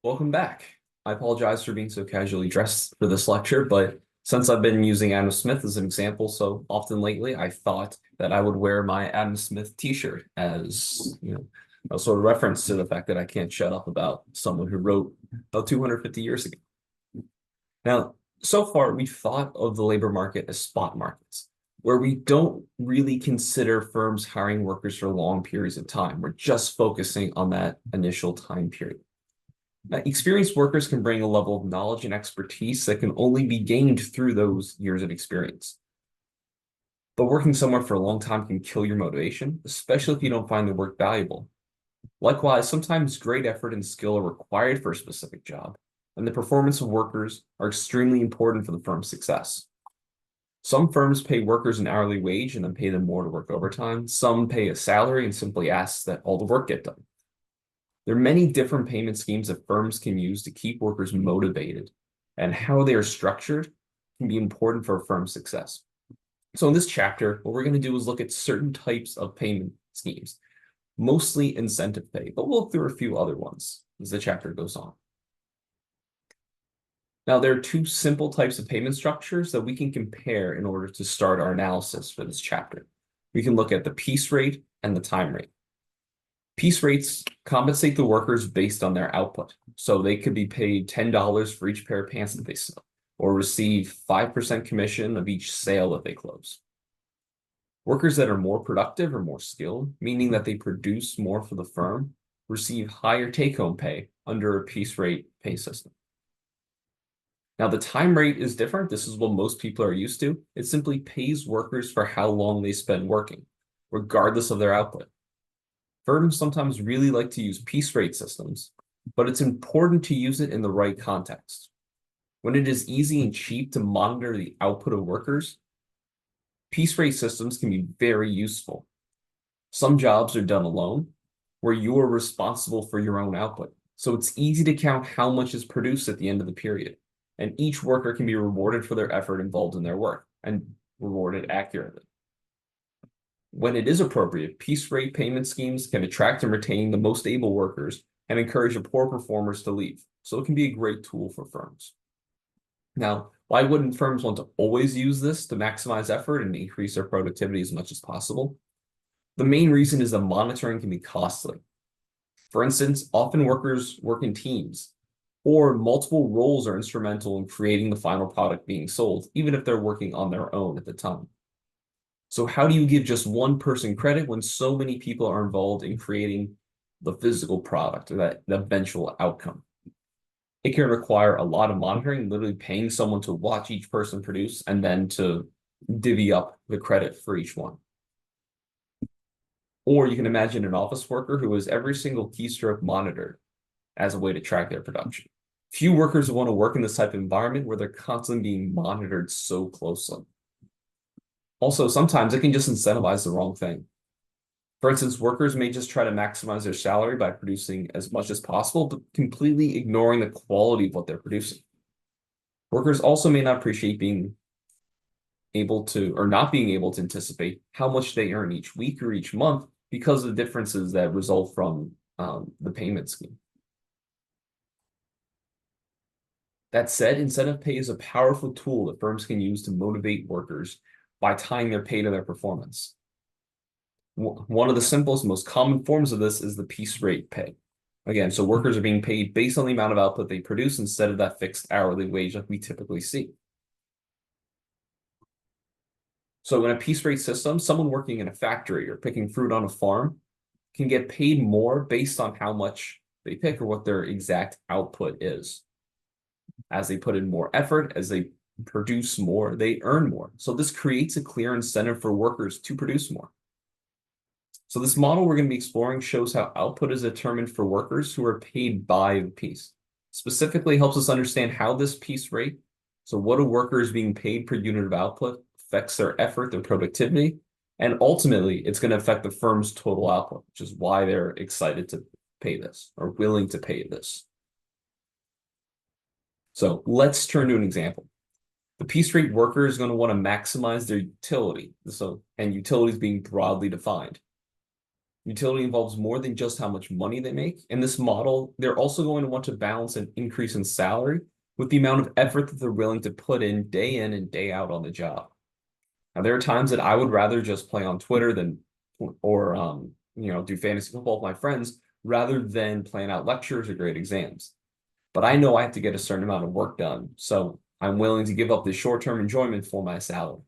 Welcome back. I apologize for being so casually dressed for this lecture, but since I've been using Adam Smith as an example so often lately, I thought that I would wear my Adam Smith t-shirt as, a sort of reference to the fact that I can't shut up about someone who wrote about 250 years ago. Now, so far, we've thought of the labor market as spot markets, where we don't really consider firms hiring workers for long periods of time. We're just focusing on that initial time period. Experienced workers can bring a level of knowledge and expertise that can only be gained through those years of experience. But working somewhere for a long time can kill your motivation, especially if you don't find the work valuable. Likewise, sometimes great effort and skill are required for a specific job, and the performance of workers are extremely important for the firm's success. Some firms pay workers an hourly wage and then pay them more to work overtime. Some pay a salary and simply ask that all the work get done. There are many different payment schemes that firms can use to keep workers motivated, and how they are structured can be important for a firm's success. So in this chapter, what we're going to do is look at certain types of payment schemes, mostly incentive pay, but we'll look through a few other ones as the chapter goes on. Now, there are two simple types of payment structures that we can compare in order to start our analysis for this chapter. We can look at the piece rate and the time rate. Piece rates compensate the workers based on their output. So they could be paid $10 for each pair of pants that they sell, or receive 5% commission of each sale that they close. Workers that are more productive or more skilled, meaning that they produce more for the firm, receive higher take-home pay under a piece rate pay system. Now, the time rate is different. This is what most people are used to. It simply pays workers for how long they spend working, regardless of their output. Firms sometimes really like to use piece rate systems, but it's important to use it in the right context. When it is easy and cheap to monitor the output of workers, piece rate systems can be very useful. Some jobs are done alone, where you are responsible for your own output. So it's easy to count how much is produced at the end of the period, and each worker can be rewarded for their effort involved in their work and rewarded accurately. When it is appropriate, piece rate payment schemes can attract and retain the most able workers and encourage the poor performers to leave. So it can be a great tool for firms. Now, why wouldn't firms want to always use this to maximize effort and increase their productivity as much as possible? The main reason is that monitoring can be costly. For instance, often workers work in teams, or multiple roles are instrumental in creating the final product being sold, even if they're working on their own at the time. So how do you give just one person credit when so many people are involved in creating the physical product or the eventual outcome? It can require a lot of monitoring, literally paying someone to watch each person produce and then to divvy up the credit for each one. Or you can imagine an office worker who has every single keystroke monitored as a way to track their production. Few workers want to work in this type of environment where they're constantly being monitored so closely. Also, sometimes it can just incentivize the wrong thing. For instance, workers may just try to maximize their salary by producing as much as possible, but completely ignoring the quality of what they're producing. Workers also may not appreciate being able to, or not being able to anticipate how much they earn each week or each month because of the differences that result from the payment scheme. That said, incentive pay is a powerful tool that firms can use to motivate workers by tying their pay to their performance. One of the simplest, most common forms of this is the piece rate pay. Again, so workers are being paid based on the amount of output they produce instead of that fixed hourly wage like we typically see. So in a piece rate system, someone working in a factory or picking fruit on a farm can get paid more based on how much they pick or what their exact output is. As they put in more effort, as they produce more, they earn more. So this creates a clear incentive for workers to produce more. So this model we're going to be exploring shows how output is determined for workers who are paid by the piece. Specifically helps us understand how this piece rate, so what a worker is being paid per unit of output, affects their effort, their productivity, and ultimately it's going to affect the firm's total output, which is why they're excited to pay this or willing to pay this. So let's turn to an example. The piece rate worker is going to want to maximize their utility. And utilities being broadly defined. Utility involves more than just how much money they make. In this model, they're also going to want to balance an increase in salary with the amount of effort that they're willing to put in and day out on the job. Now, there are times that I would rather just play on Twitter than, or do fantasy football with my friends rather than plan out lectures or grade exams. But I know I have to get a certain amount of work done, so I'm willing to give up this short-term enjoyment for my salary.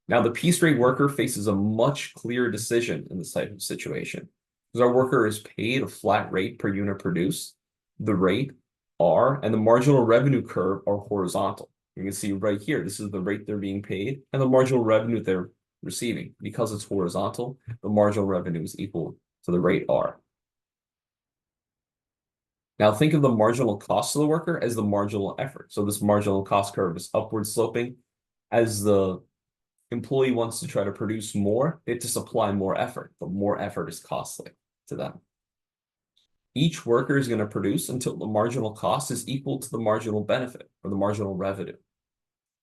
Now, the piece rate worker faces a much clearer decision in this type of situation, because our worker is paid a flat rate per unit produced. The rate, R, and the marginal revenue curve are horizontal. You can see right here, this is the rate they're being paid and the marginal revenue they're receiving. Because it's horizontal, the marginal revenue is equal to the rate R. Now think of the marginal cost of the worker as the marginal effort. So this marginal cost curve is upward sloping. As the employee wants to try to produce more, they have to supply more effort, but more effort is costly to them. Each worker is going to produce until the marginal cost is equal to the marginal benefit or the marginal revenue.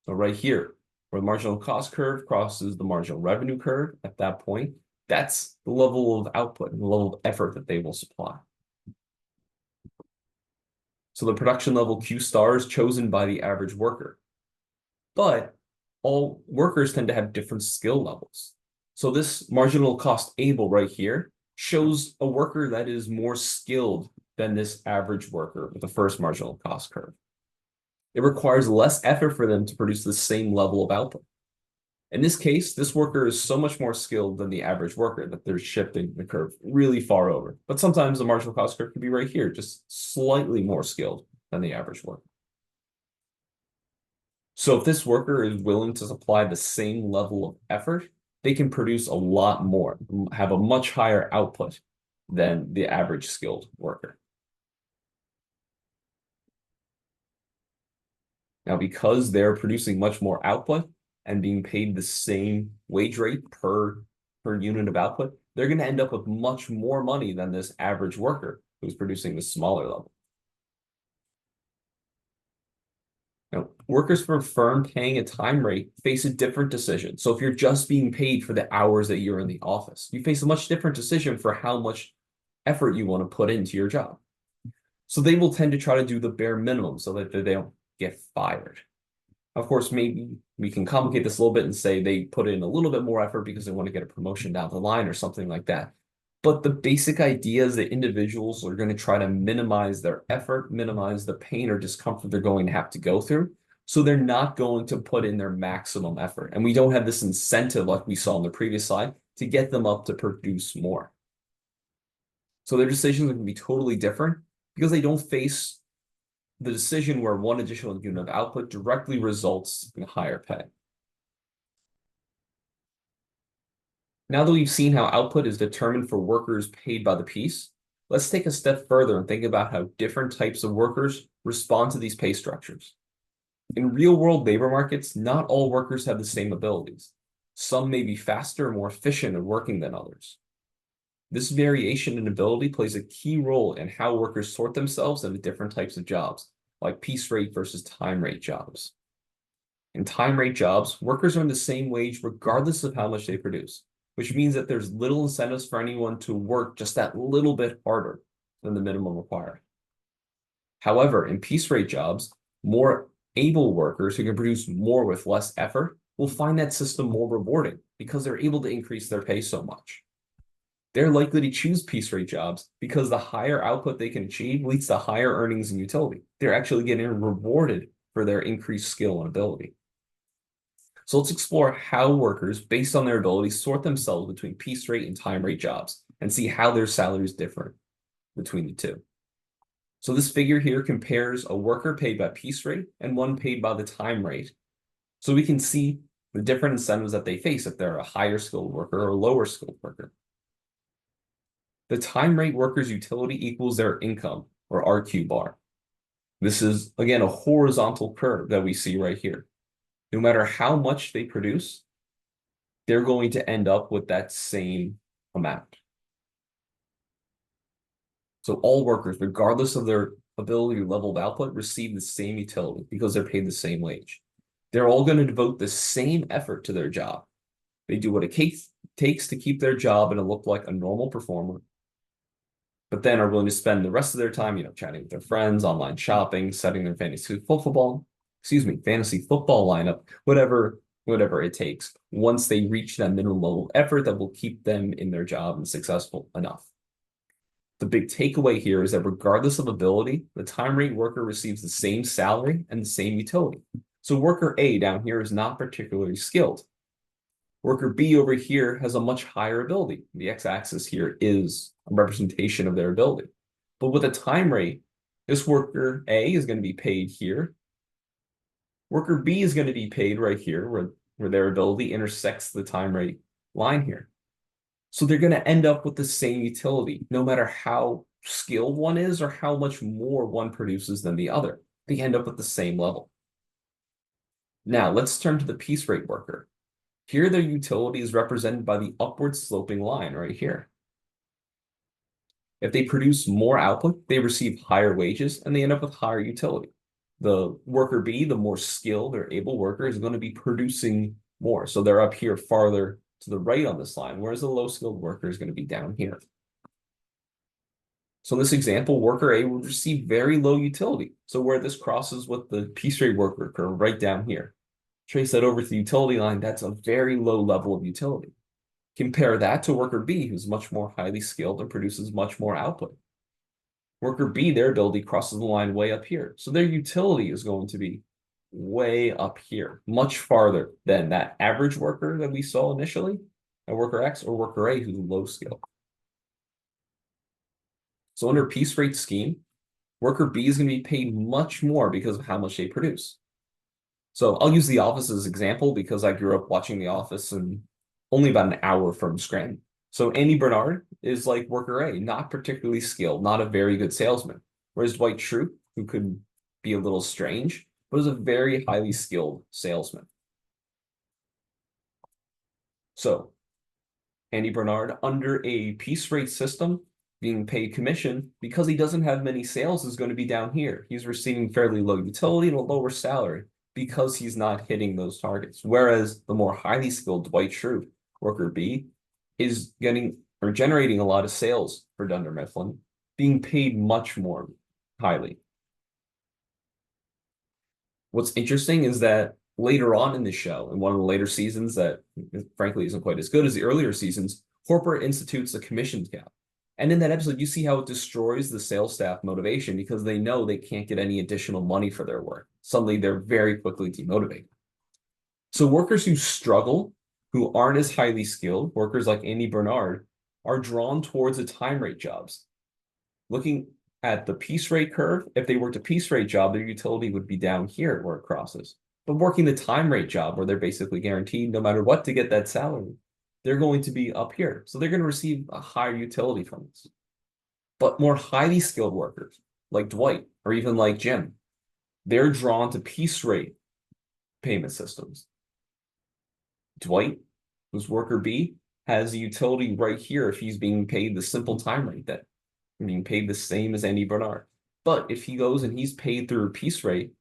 So right here, where the marginal cost curve crosses the marginal revenue curve at that point, that's the level of output and the level of effort that they will supply. So the production level Q star is chosen by the average worker. But all workers tend to have different skill levels. So this marginal cost able right here shows a worker that is more skilled than this average worker with the first marginal cost curve. It requires less effort for them to produce the same level of output. In this case, this worker is so much more skilled than the average worker that they're shifting the curve really far over. But sometimes the marginal cost curve could be right here, just slightly more skilled than the average worker. So if this worker is willing to supply the same level of effort, they can produce a lot more, have a much higher output than the average skilled worker. Now, because they're producing much more output and being paid the same wage rate per unit of output, they're going to end up with much more money than this average worker who's producing the smaller level. Now, workers for a firm paying a time rate face a different decision. So if you're just being paid for the hours that you're in the office, you face a much different decision for how much effort you want to put into your job. So they will tend to try to do the bare minimum so that they don't get fired. Of course, maybe we can complicate this a little bit and say they put in a little bit more effort because they want to get a promotion down the line or something like that. But the basic idea is that individuals are going to try to minimize their effort, minimize the pain or discomfort they're going to have to go through. So they're not going to put in their maximum effort. And we don't have this incentive like we saw on the previous slide to get them up to produce more. So their decisions are going to be totally different because they don't face the decision where one additional unit of output directly results in higher pay. Now that we've seen how output is determined for workers paid by the piece, let's take a step further and think about how different types of workers respond to these pay structures. In real-world labor markets, not all workers have the same abilities. Some may be faster and more efficient at working than others. This variation in ability plays a key role in how workers sort themselves into different types of jobs, like piece rate versus time rate jobs. In time rate jobs, workers earn the same wage regardless of how much they produce, which means that there's little incentives for anyone to work just that little bit harder than the minimum required. However, in piece rate jobs, more able workers who can produce more with less effort will find that system more rewarding because they're able to increase their pay so much. They're likely to choose piece rate jobs because the higher output they can achieve leads to higher earnings and utility. They're actually getting rewarded for their increased skill and ability. So let's explore how workers, based on their abilities, sort themselves between piece rate and time rate jobs and see how their salaries differ between the two. So this figure here compares a worker paid by piece rate and one paid by the time rate. So we can see the different incentives that they face if they're a higher skilled worker or a lower skilled worker. The time rate worker's utility equals their income, or RQ bar. This is, again, a horizontal curve that we see right here. No matter how much they produce, they're going to end up with that same amount. So all workers, regardless of their ability or level of output, receive the same utility because they're paid the same wage. They're all going to devote the same effort to their job. They do what it takes takes to keep their job and to look like a normal performer, but then are willing to spend the rest of their time, chatting with their friends, online shopping, setting their fantasy football lineup, whatever it takes, once they reach that minimum level of effort that will keep them in their job and successful enough. The big takeaway here is that regardless of ability, the time rate worker receives the same salary and the same utility. So worker A down here is not particularly skilled. Worker B over here has a much higher ability. The x-axis here is a representation of their ability. But with a time rate, this worker A is going to be paid here. Worker B is going to be paid right here, where their ability intersects the time rate line here. So they're going to end up with the same utility, no matter how skilled one is or how much more one produces than the other. They end up at the same level. Now, let's turn to the piece rate worker. Here, their utility is represented by the upward sloping line right here. If they produce more output, they receive higher wages and they end up with higher utility. The worker B, the more skilled or able worker, is going to be producing more. So they're up here farther to the right on this line, whereas the low skilled worker is going to be down here. So in this example, worker A would receive very low utility. So where this crosses with the piece rate worker curve right down here. Trace that over to the utility line, that's a very low level of utility. Compare that to worker B, who's much more highly skilled and produces much more output. Worker B, their ability crosses the line way up here. So their utility is going to be way up here, much farther than that average worker that we saw initially, and worker X or worker A, who's low skill. So under piece rate scheme, worker B is going to be paid much more because of how much they produce. So I'll use The Office as an example because I grew up watching The Office and only about an hour from Scranton. So Andy Bernard is like worker A, not particularly skilled, not a very good salesman. Whereas Dwight Schrute, who could be a little strange, but is a very highly skilled salesman. So Andy Bernard, under a piece rate system, being paid commission, because he doesn't have many sales, is going to be down here. He's receiving fairly low utility and a lower salary because he's not hitting those targets. Whereas the more highly skilled Dwight Schrute, worker B, is getting or generating a lot of sales for Dunder Mifflin, being paid much more highly. What's interesting is that later on in the show, in one of the later seasons that frankly isn't quite as good as the earlier seasons, corporate institutes a commission cap. And in that episode, you see how it destroys the sales staff motivation because they know they can't get any additional money for their work. Suddenly, they're very quickly demotivated. So workers who struggle, who aren't as highly skilled, workers like Andy Bernard, are drawn towards the time rate jobs. Looking at the piece rate curve, if they worked a piece rate job, their utility would be down here where it crosses. But working the time rate job, where they're basically guaranteed no matter what to get that salary, they're going to be up here. So they're going to receive a higher utility from this. But more highly skilled workers, like Dwight, or even like Jim, they're drawn to piece rate payment systems. Dwight, who's worker B, has a utility right here if he's being paid the simple time rate, that being paid the same as Andy Bernard. But if he goes and he's paid through a piece rate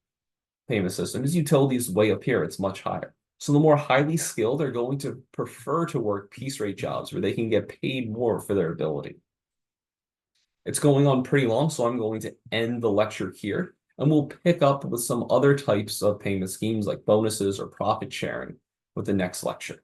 payment system, his utility is way up here. It's much higher. So the more highly skilled are going to prefer to work piece rate jobs where they can get paid more for their ability. It's going on pretty long, so I'm going to end the lecture here, and we'll pick up with some other types of payment schemes like bonuses or profit sharing with the next lecture.